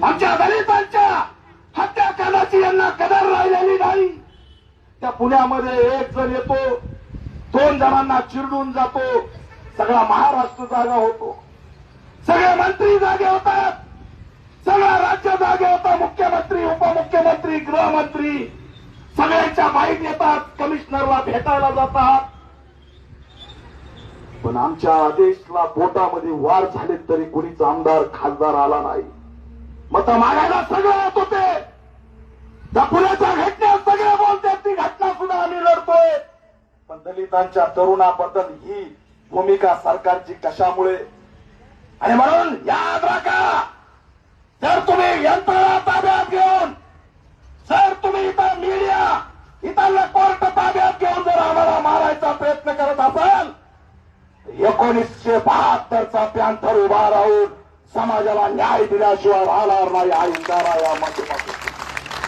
आमच्या दलितांच्या हत्याकांडाची यांना कदर राहिलेली नाही। त्या पुण्यामध्ये एक जण येतो, 2 जणांना चिरडून जातो, सगळा महाराष्ट्र जागा होतो, सगळे मंत्री जागे होतात, सगळं राज्य जागे होतं, मुख्यमंत्री, उपमुख्यमंत्री, गृहमंत्री सगळ्यांच्या बाईट येतात, कमिशनरला भेटायला जातात। पण आमच्या आदेशला पोटामध्ये वार झाले तरी कोणीच आमदार खासदार आला नाही। मत मागायला सगळे येत होते, त्या पुण्याच्या घटनेत सगळे बोलतात, ती घटना सुद्धा आम्ही लढतोय, पण दलितांच्या तरुणाबद्दल ही भूमिका सरकारची कशामुळे? आणि म्हणून याद राखा, जर तुम्ही यंत्रणा ताब्यात घेऊन, जर तुम्ही इथं मीडिया, इथलं कोर्ट ताब्यात घेऊन जर आम्हाला मारायचा प्रयत्न करत असाल, 1972चा पॅन्थर उभा राहून समाजाला न्याय दिल्याशिवाय राहणार नाही हा इशारा या माध्यमातून